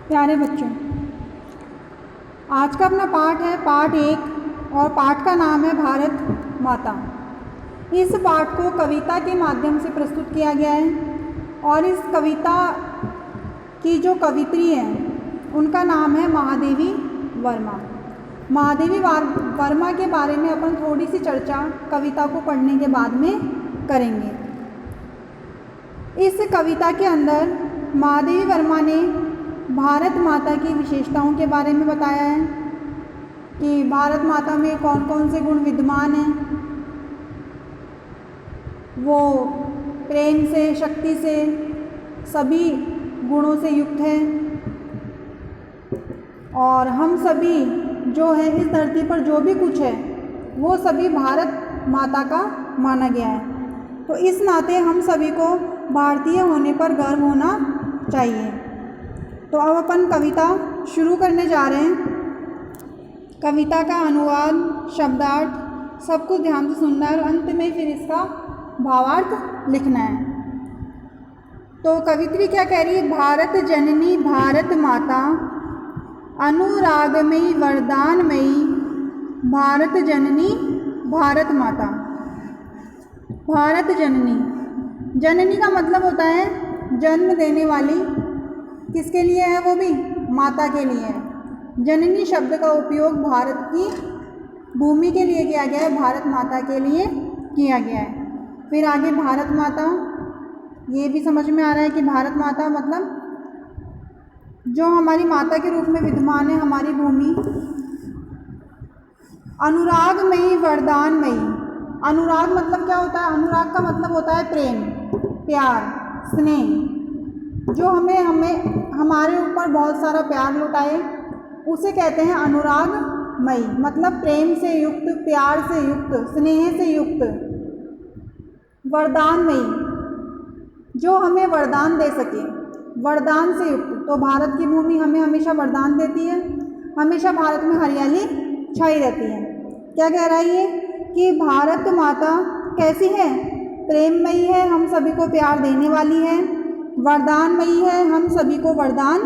प्यारे बच्चों, आज का अपना पाठ है पाठ 1 और पाठ का नाम है भारत माता। इस पाठ को कविता के माध्यम से प्रस्तुत किया गया है और इस कविता की जो कवित्री हैं उनका नाम है महादेवी वर्मा। महादेवी वर्मा के बारे में अपन थोड़ी सी चर्चा कविता को पढ़ने के बाद में करेंगे। इस कविता के अंदर महादेवी वर्मा ने भारत माता की विशेषताओं के बारे में बताया है कि भारत माता में कौन कौन से गुण विद्यमान हैं। वो प्रेम से, शक्ति से, सभी गुणों से युक्त है और हम सभी जो है इस धरती पर जो भी कुछ है वो सभी भारत माता का माना गया है। तो इस नाते हम सभी को भारतीय होने पर गर्व होना चाहिए। तो अब अपन कविता शुरू करने जा रहे हैं। कविता का अनुवाद, शब्दार्थ सब कुछ ध्यान से सुनना है और अंत में फिर इसका भावार्थ लिखना है। तो कवित्री क्या कह रही है? भारत जननी भारत माता, अनुरागमयी वरदानमयी भारत जननी भारत माता। भारत जननी, जननी का मतलब होता है जन्म देने वाली। किसके लिए है? वो भी माता के लिए है। जननी शब्द का उपयोग भारत की भूमि के लिए किया गया है, भारत माता के लिए किया गया है। फिर आगे भारत माता, ये भी समझ में आ रहा है कि भारत माता मतलब जो हमारी माता के रूप में विद्यमान है हमारी भूमि। अनुरागमयी वरदानमयी, अनुराग मतलब क्या होता है? अनुराग का मतलब होता है प्रेम, प्यार, स्नेह। जो हमें हमारे ऊपर बहुत सारा प्यार लुटाए उसे कहते हैं अनुरागमयी, मतलब प्रेम से युक्त, प्यार से युक्त, स्नेह से युक्त। वरदानमयी, जो हमें वरदान दे सके, वरदान से युक्त। तो भारत की भूमि हमें हमेशा वरदान देती है, हमेशा भारत में हरियाली छाई रहती है। क्या कह रहा है ये कि भारत माता कैसी है? प्रेममयी है, हम सभी को प्यार देने वाली है। वरदानमयी है, हम सभी को वरदान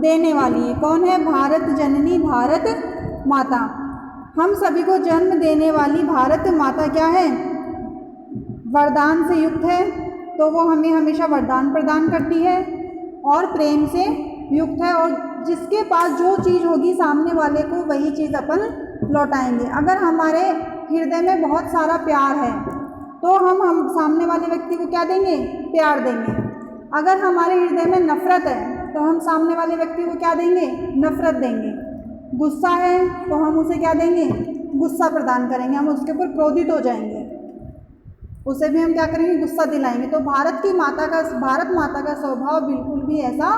देने वाली है। कौन है? भारत जननी भारत माता, हम सभी को जन्म देने वाली भारत माता क्या है? वरदान से युक्त है। तो वो हमें हमेशा वरदान प्रदान करती है और प्रेम से युक्त है और जिसके पास जो चीज़ होगी सामने वाले को वही चीज़ अपन लौटाएंगे। अगर हमारे हृदय में बहुत सारा प्यार है तो हम सामने वाले व्यक्ति को क्या देंगे? प्यार देंगे। अगर हमारे हृदय में नफ़रत है तो हम सामने वाले व्यक्ति को क्या देंगे? नफ़रत देंगे। गुस्सा है तो हम उसे क्या देंगे? गुस्सा प्रदान करेंगे, हम उसके ऊपर क्रोधित हो जाएंगे, उसे भी हम क्या करेंगे? गुस्सा दिलाएंगे। तो भारत माता का स्वभाव बिल्कुल भी ऐसा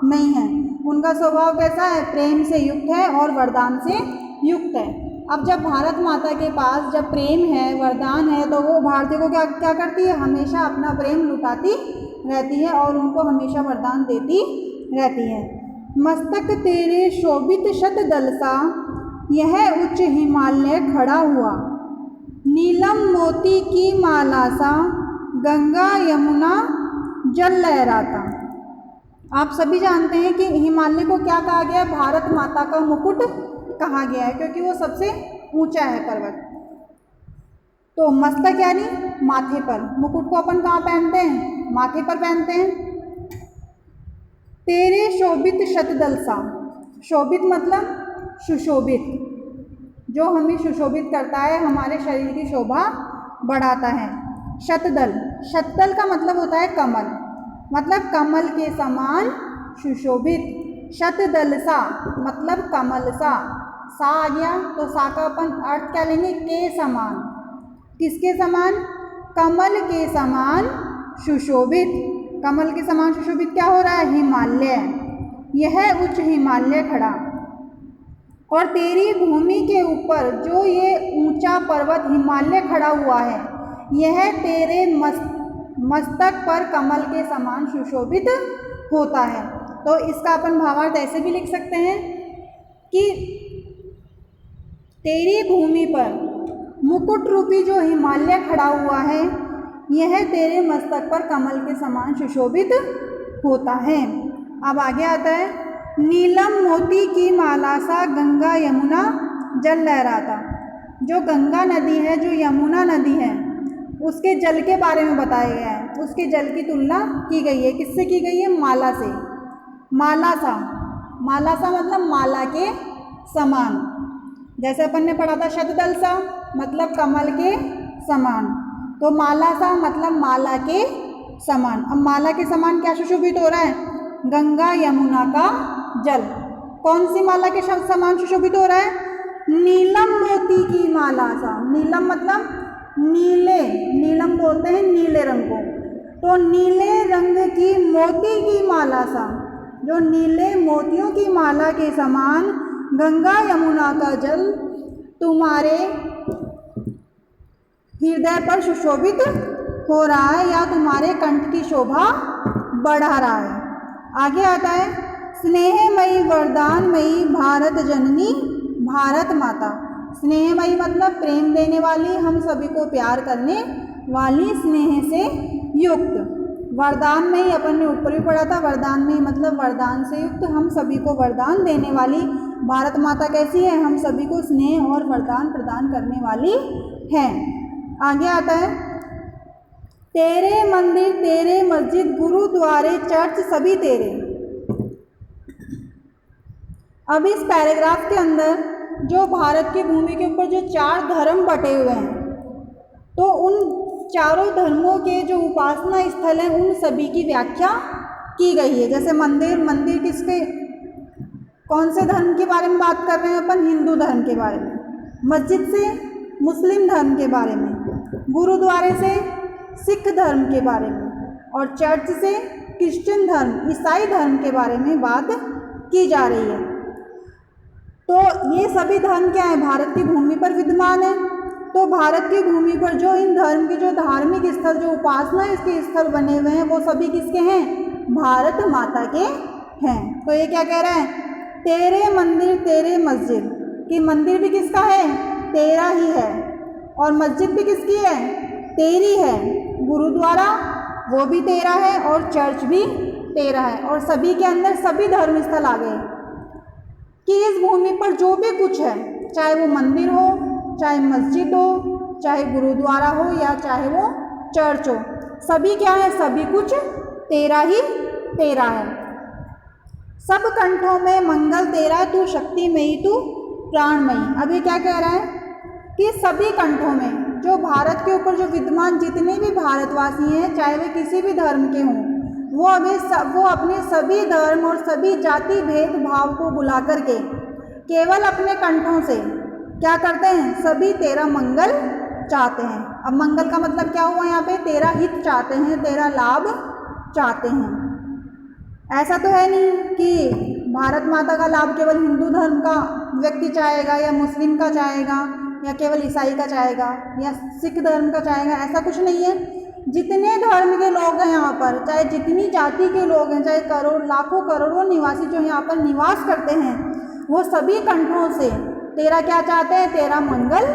नहीं है। उनका स्वभाव कैसा है? प्रेम से युक्त है और वरदान से युक्त है। अब जब भारत माता के पास जब प्रेम है, वरदान है, तो वो भारतीय को क्या करती है? हमेशा अपना प्रेम लुटाती रहती है और उनको हमेशा वरदान देती रहती है। मस्तक तेरे शोभित शतदल सा, यह उच्च हिमालय खड़ा हुआ, नीलम मोती की माला सा, गंगा यमुना जल लहराता। आप सभी जानते हैं कि हिमालय को क्या कहा गया? भारत माता का मुकुट कहा गया है क्योंकि वो सबसे ऊंचा है पर्वत। तो मस्तक यानी माथे पर, मुकुट को अपन कहाँ पहनते हैं? माथे पर पहनते हैं। तेरे शोभित शतदल सा, शोभित मतलब सुशोभित, जो हमें सुशोभित करता है, हमारे शरीर की शोभा बढ़ाता है। शतदल, शतदल का मतलब होता है कमल, मतलब कमल के समान सुशोभित। शतदल सा मतलब कमल सा, सा आ गया तो सा का अपन अर्थ क्या लेंगे? के समान। किसके समान? कमल के समान सुशोभित। कमल के समान सुशोभित क्या हो रहा है? हिमालय, यह उच्च हिमालय खड़ा। और तेरी भूमि के ऊपर जो ये ऊंचा पर्वत हिमालय खड़ा हुआ है, यह तेरे मस्तक पर कमल के समान सुशोभित होता है। तो इसका अपन भावार्थ ऐसे भी लिख सकते हैं कि तेरी भूमि पर मुकुट रूपी जो हिमालय खड़ा हुआ है, यह तेरे मस्तक पर कमल के समान सुशोभित होता है। अब आगे आता है, नीलम मोती की माला सा गंगा यमुना जल लहराता। जो गंगा नदी है, जो यमुना नदी है, उसके जल के बारे में बताया गया है। उसके जल की तुलना की गई है, किससे की गई है? माला से। माला सा, माला सा मतलब माला के समान। जैसे अपन ने पढ़ा था शतदल सा मतलब कमल के समान, तो माला सा मतलब माला के समान। अब माला के समान क्या सुशोभित हो रहा है? गंगा यमुना का जल। कौन सी माला के समान सुशोभित हो रहा है? नीलम मोती की माला सा। नीलम मतलब नीले, नीलम बोलते हैं नीले रंग को, तो नीले रंग की मोती की माला सा, जो नीले मोतियों की माला के समान गंगा यमुना का जल तुम्हारे हृदय पर सुशोभित हो रहा है या तुम्हारे कंठ की शोभा बढ़ा रहा है। आगे आता है, स्नेहमयी वरदानमयी भारत जननी भारत माता। स्नेहमयी मतलब प्रेम देने वाली, हम सभी को प्यार करने वाली, स्नेह से युक्त। वरदानमयी अपन ने ऊपर भी पढ़ा था, वरदानमयी मतलब वरदान से युक्त, हम सभी को वरदान देने वाली भारत माता कैसी है? हम सभी को स्नेह और वरदान प्रदान करने वाली है। आगे आता है, तेरे मंदिर तेरे मस्जिद गुरुद्वारे चर्च सभी तेरे। अब इस पैराग्राफ के अंदर जो भारत की भूमि के ऊपर जो 4 धर्म बटे हुए हैं, तो उन चारों धर्मों के जो उपासना स्थल हैं उन सभी की व्याख्या की गई है। जैसे मंदिर, मंदिर किसके, कौन से धर्म के बारे में बात कर रहे हैं अपन? हिंदू धर्म के बारे में। मस्जिद से मुस्लिम धर्म के बारे में, गुरुद्वारे से सिख धर्म के बारे में, और चर्च से क्रिश्चियन धर्म, ईसाई धर्म के बारे में बात की जा रही है। तो ये सभी धर्म क्या है? भारत की भूमि पर विद्यमान है। तो भारत की भूमि पर जो इन धर्म के जो धार्मिक स्थल, जो उपासना इसके स्थल बने हुए हैं, वो सभी किसके हैं? भारत माता के हैं। तो ये क्या कह रहा है? तेरे मंदिर तेरे मस्जिद, कि मंदिर भी किसका है? तेरा ही है, और मस्जिद भी किसकी है? तेरी है। गुरुद्वारा वो भी तेरा है, और चर्च भी तेरा है, और सभी के अंदर सभी धर्म स्थल आ गए कि इस भूमि पर जो भी कुछ है, चाहे वो मंदिर हो, चाहे मस्जिद हो, चाहे गुरुद्वारा हो, या चाहे वो चर्च हो, सभी क्या है? सभी कुछ तेरा ही तेरा है। सब कंठों में मंगल तेरा, तू शक्तिमयी तू प्राणमयी। अभी क्या कह रहा है कि सभी कंठों में, जो भारत के ऊपर जो विद्यमान जितने भी भारतवासी हैं, चाहे वे किसी भी धर्म के हों, वो अपने सभी धर्म और सभी जाति भेदभाव को बुला करके केवल अपने कंठों से क्या करते हैं? सभी तेरा मंगल चाहते हैं। अब मंगल का मतलब क्या हुआ यहाँ पे? तेरा हित चाहते हैं, तेरा लाभ चाहते हैं। ऐसा तो है नहीं कि भारत माता का लाभ केवल हिंदू धर्म का व्यक्ति चाहेगा, या मुस्लिम का चाहेगा, या केवल ईसाई का चाहेगा, या सिख धर्म का चाहेगा। ऐसा कुछ नहीं है। जितने धर्म के लोग हैं यहाँ पर, चाहे जितनी जाति के लोग हैं, चाहे करोड़ लाखों करोड़ों निवासी जो यहाँ पर निवास करते हैं, वो सभी कंठों से तेरा क्या चाहते हैं? तेरा मंगल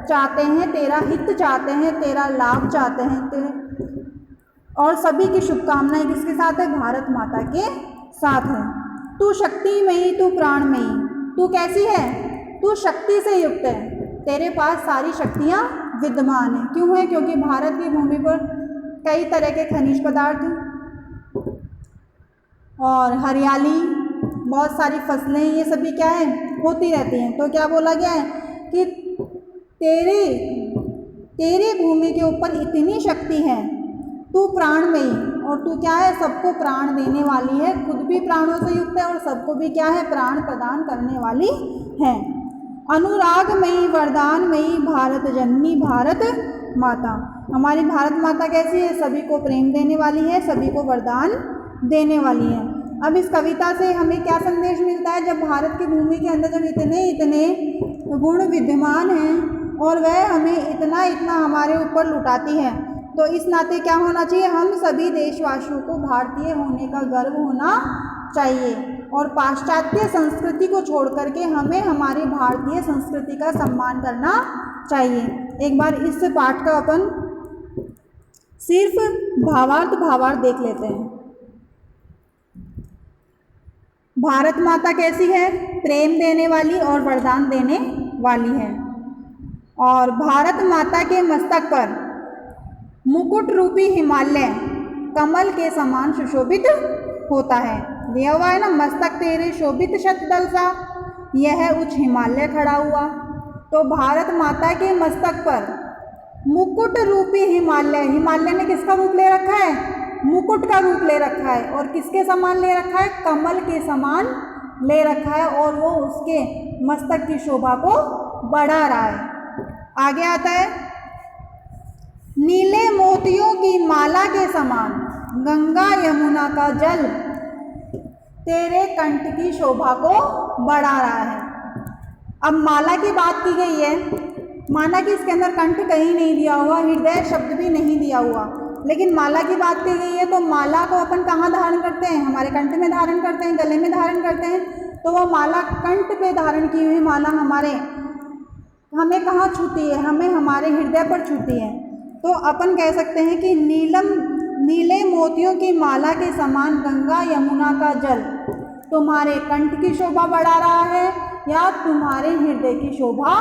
चाहते हैं, तेरा हित चाहते हैं, तेरा लाभ चाहते हैं, और सभी की शुभकामनाएं किसके साथ है? भारत माता के साथ है। तू शक्तिमयी तू प्राणमयी। तू कैसी है? तू शक्ति से युक्त है, तेरे पास सारी शक्तियाँ विद्यमान हैं। क्यों है? क्योंकि भारत की भूमि पर कई तरह के खनिज पदार्थ और हरियाली, बहुत सारी फसलें, ये सभी क्या है? होती रहती हैं। तो क्या बोला गया है कि तेरी भूमि के ऊपर इतनी शक्ति है, तू प्राणमयी, और तू क्या है? सबको प्राण देने वाली है, खुद भी प्राणों से युक्त है और सबको भी क्या है? प्राण प्रदान करने वाली है। अनुरागमयी वरदानमयी भारत जननी भारत माता। हमारी भारत माता कैसी है? सभी को प्रेम देने वाली है, सभी को वरदान देने वाली है। अब इस कविता से हमें क्या संदेश मिलता है? जब भारत की भूमि के अंदर जब इतने गुण विद्यमान हैं और वह हमें इतना हमारे ऊपर लुटाती है, तो इस नाते क्या होना चाहिए? हम सभी देशवासियों को भारतीय होने का गर्व होना चाहिए, और पाश्चात्य संस्कृति को छोड़ करके हमें हमारी भारतीय संस्कृति का सम्मान करना चाहिए। एक बार इस पाठ का अपन सिर्फ भावार्थ देख लेते हैं। भारत माता कैसी है? प्रेम देने वाली और वरदान देने वाली है। और भारत माता के मस्तक पर मुकुट रूपी हिमालय कमल के समान सुशोभित होता है। दिया हुआ है ना, मस्तक तेरे शोभित शतदल सा, यह उच्च हिमालय खड़ा हुआ। तो भारत माता के मस्तक पर मुकुट रूपी हिमालय, हिमालय ने किसका रूप ले रखा है? मुकुट का रूप ले रखा है। और किसके समान ले रखा है? कमल के समान ले रखा है, और वो उसके मस्तक की शोभा को बढ़ा रहा है। आगे आता है, नीले मोतियों की माला के समान गंगा यमुना का जल तेरे कंठ की शोभा को बढ़ा रहा है। अब माला की बात की गई है, माना कि इसके अंदर कंठ कहीं नहीं दिया हुआ, हृदय शब्द भी नहीं दिया हुआ, लेकिन माला की बात की गई है। तो माला को अपन कहाँ धारण करते हैं? हमारे कंठ में धारण करते हैं, गले में धारण करते हैं। तो वो माला कंठ पे धारण की हुई माला हमें कहाँ छूती है? हमें हमारे हृदय पर छूती है। तो अपन कह सकते हैं कि नीले मोतियों की माला के समान गंगा यमुना का जल तुम्हारे कंठ की शोभा बढ़ा रहा है या तुम्हारे हृदय की शोभा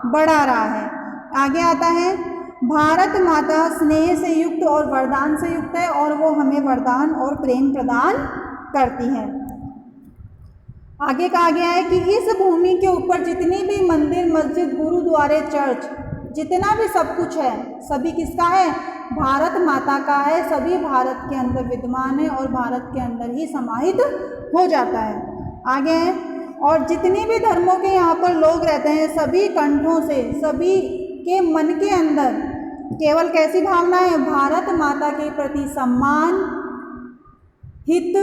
बढ़ा रहा है। आगे आता है, भारत माता स्नेह से युक्त और वरदान से युक्त है, और वो हमें वरदान और प्रेम प्रदान करती है। आगे कहा गया है कि इस भूमि के ऊपर जितनी भी मंदिर, मस्जिद, गुरुद्वारे, चर्च, जितना भी सब कुछ है, सभी किसका है? भारत माता का है। सभी भारत के अंदर विद्यमान है और भारत के अंदर ही समाहित हो जाता है। आगे है, और जितनी भी धर्मों के यहाँ पर लोग रहते हैं, सभी कंठों से, सभी के मन के अंदर केवल कैसी भावना है? भारत माता के प्रति सम्मान, हित,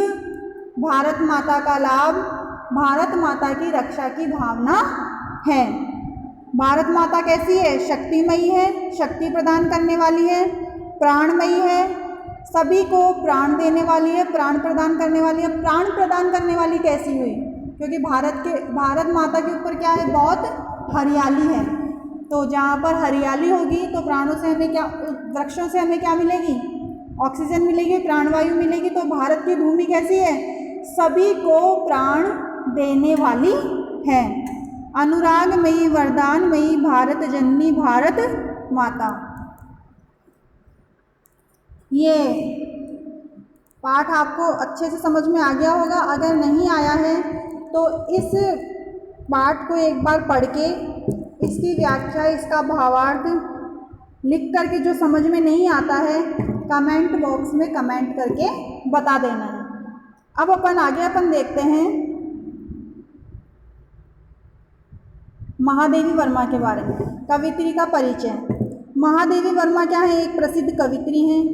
भारत माता का लाभ, भारत माता की रक्षा की भावना है। भारत माता कैसी है? शक्तिमयी है, शक्ति प्रदान करने वाली है, प्राणमयी है, सभी को प्राण देने वाली है, प्राण प्रदान करने वाली है। प्राण प्रदान करने वाली कैसी हुई? क्योंकि भारत माता के ऊपर क्या है? बहुत हरियाली है। तो जहाँ पर हरियाली होगी तो प्राणों से हमें क्या, वृक्षों से हमें क्या मिलेगी? ऑक्सीजन मिलेगी, प्राणवायु मिलेगी। तो भारत की भूमि कैसी है? सभी को प्राण देने वाली है। अनुरागमयी, वरदानमयी, भारत जननी, भारत माता। ये पाठ आपको अच्छे से समझ में आ गया होगा। अगर नहीं आया है तो इस पाठ को एक बार पढ़ के इसकी व्याख्या, इसका भावार्थ लिख करके, जो समझ में नहीं आता है कमेंट बॉक्स में कमेंट करके बता देना है। अब अपन देखते हैं महादेवी वर्मा के बारे में। कवित्री का परिचय। महादेवी वर्मा क्या है? एक प्रसिद्ध कवित्री हैं।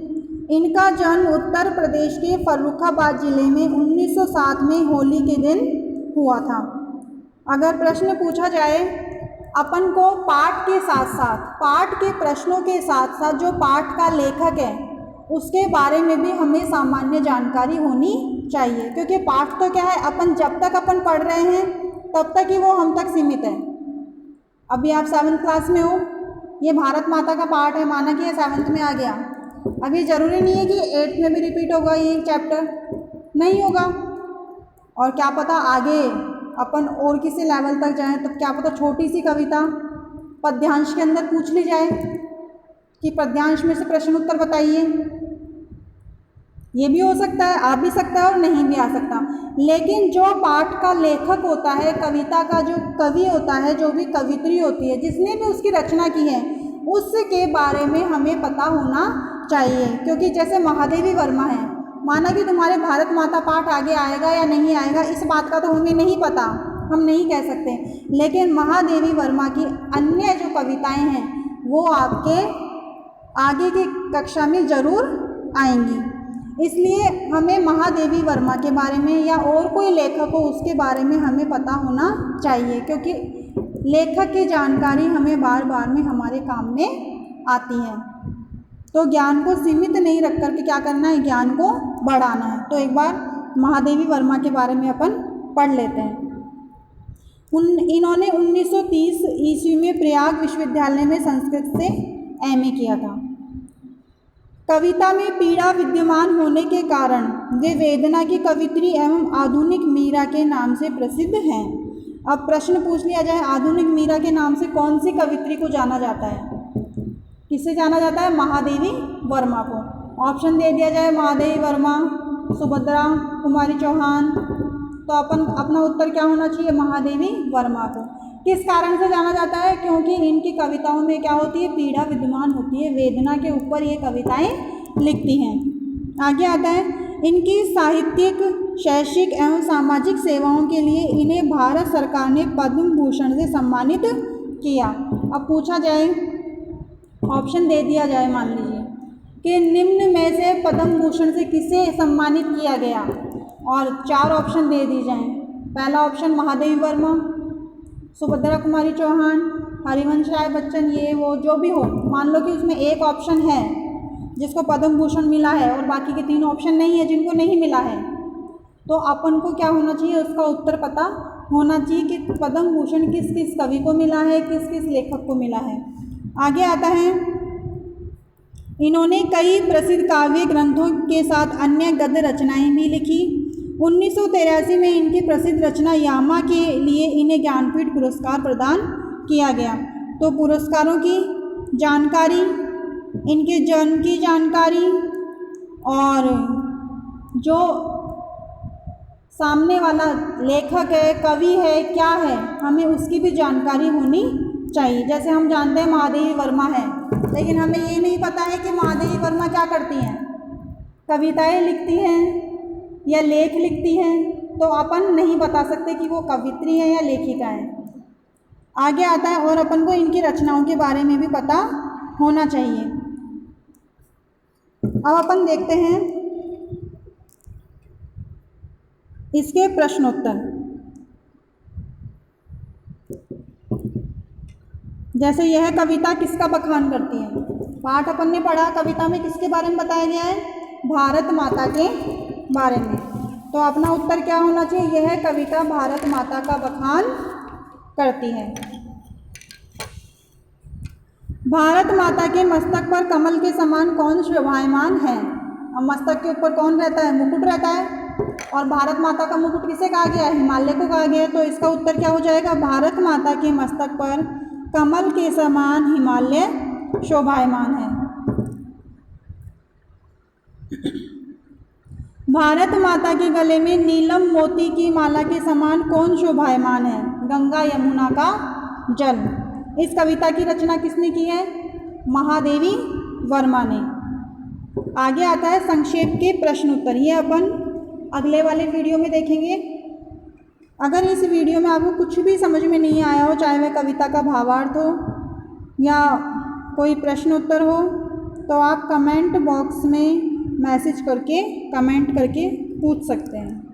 इनका जन्म उत्तर प्रदेश के फर्रुखाबाद जिले में 1907 में होली के दिन हुआ था। अगर प्रश्न पूछा जाए अपन को पाठ के साथ साथ, पाठ के प्रश्नों के साथ साथ जो पाठ का लेखक है उसके बारे में भी हमें सामान्य जानकारी होनी चाहिए, क्योंकि पाठ तो क्या है, अपन जब तक अपन पढ़ रहे हैं तब तक ही वो हम तक सीमित है। अभी आप 7th क्लास में हो, ये भारत माता का पाठ है, माना कि ये 7th में आ गया। अब ये ज़रूरी नहीं है कि 8th में भी रिपीट होगा ये चैप्टर, नहीं होगा। और क्या पता आगे अपन और किसी लेवल तक जाएं तो क्या पता छोटी सी कविता पद्यांश के अंदर पूछ ली जाए कि पद्यांश में से प्रश्न उत्तर बताइए। ये भी हो सकता है, आ भी सकता है और नहीं भी आ सकता। लेकिन जो पाठ का लेखक होता है, कविता का जो कवि होता है, जो भी कवित्री होती है, जिसने भी उसकी रचना की है, उसके बारे में हमें पता होना चाहिए। क्योंकि जैसे महादेवी वर्मा है, माना कि तुम्हारे भारत माता पाठ आगे आएगा या नहीं आएगा, इस बात का तो हमें नहीं पता, हम नहीं कह सकते। लेकिन महादेवी वर्मा की अन्य जो कविताएं हैं वो आपके आगे की कक्षा में ज़रूर आएंगी। इसलिए हमें महादेवी वर्मा के बारे में या और कोई लेखक हो उसके बारे में हमें पता होना चाहिए, क्योंकि लेखक की जानकारी हमें बार बार में हमारे काम में आती है। तो ज्ञान को सीमित नहीं रख करके क्या करना है, ज्ञान को बढ़ाना है। तो एक बार महादेवी वर्मा के बारे में अपन पढ़ लेते हैं। इन्होंने 1930 ईस्वी में प्रयाग विश्वविद्यालय में संस्कृत से MA किया था। कविता में पीड़ा विद्यमान होने के कारण वे वेदना की कवित्री एवं आधुनिक मीरा के नाम से प्रसिद्ध हैं। अब प्रश्न पूछ लिया जाए, आधुनिक मीरा के नाम से कौन सी कवित्री को जाना जाता है? किससे जाना जाता है? महादेवी वर्मा को। ऑप्शन दे दिया जाए, महादेवी वर्मा, सुभद्रा कुमारी चौहान, तो अपना उत्तर क्या होना चाहिए? महादेवी वर्मा को। किस कारण से जाना जाता है? क्योंकि इनकी कविताओं में क्या होती है? पीड़ा विद्यमान होती है, वेदना के ऊपर ये कविताएं लिखती हैं। आगे आता है, इनकी साहित्यिक, शैक्षिक एवं सामाजिक सेवाओं के लिए इन्हें भारत सरकार ने पद्म भूषण से सम्मानित किया। अब पूछा जाए, ऑप्शन दे दिया जाए, मान लीजिए कि निम्न में से पद्म भूषण से किसे सम्मानित किया गया, और 4 ऑप्शन दे दी जाएं। पहला ऑप्शन महादेवी वर्मा, सुभद्रा कुमारी चौहान, हरिवंश राय बच्चन, ये वो जो भी हो, मान लो कि उसमें एक ऑप्शन है जिसको पद्म भूषण मिला है और बाकी के 3 ऑप्शन नहीं है जिनको नहीं मिला है, तो अपन को क्या होना चाहिए? उसका उत्तर पता होना चाहिए कि पद्म भूषण किस किस कवि को मिला है, किस किस लेखक को मिला है। आगे आता है, इन्होंने कई प्रसिद्ध काव्य ग्रंथों के साथ अन्य गद्य रचनाएं भी लिखी। 1983 में इनकी प्रसिद्ध रचना यामा के लिए इन्हें ज्ञानपीठ पुरस्कार प्रदान किया गया। तो पुरस्कारों की जानकारी, इनके जन्म की जानकारी और जो सामने वाला लेखक है, कवि है, क्या है, हमें उसकी भी जानकारी होनी चाहिए। जैसे हम जानते हैं महादेवी वर्मा है, लेकिन हमें ये नहीं पता है कि महादेवी वर्मा क्या करती हैं, कविताएं लिखती हैं या लेख लिखती हैं, तो अपन नहीं बता सकते कि वो कवित्री हैं या लेखिका हैं। आगे आता है, और अपन को इनकी रचनाओं के बारे में भी पता होना चाहिए। अब अपन देखते हैं इसके प्रश्नोत्तर। जैसे यह कविता किसका बखान करती है? पाठ अपन ने पढ़ा, कविता में किसके बारे में बताया गया है? भारत माता के बारे में। तो अपना उत्तर क्या होना चाहिए? यह कविता भारत माता का बखान करती है। भारत माता के मस्तक पर कमल के समान कौन शोभायमान है? अब मस्तक के ऊपर कौन रहता है? मुकुट रहता है, और भारत माता का मुकुट किसे कहा गया है? हिमालय को कहा गया है। तो इसका उत्तर क्या हो जाएगा? भारत माता के मस्तक पर कमल के समान हिमालय शोभायमान है। भारत माता के गले में नीलम मोती की माला के समान कौन शोभायमान है? गंगा यमुना का जल। इस कविता की रचना किसने की है? महादेवी वर्मा ने। आगे आता है संक्षेप के प्रश्न उत्तर, ये अपन अगले वाले वीडियो में देखेंगे। अगर इस वीडियो में आपको कुछ भी समझ में नहीं आया हो, चाहे वह कविता का भावार्थ हो या कोई प्रश्न उत्तर हो, तो आप कमेंट बॉक्स में मैसेज करके, कमेंट करके पूछ सकते हैं।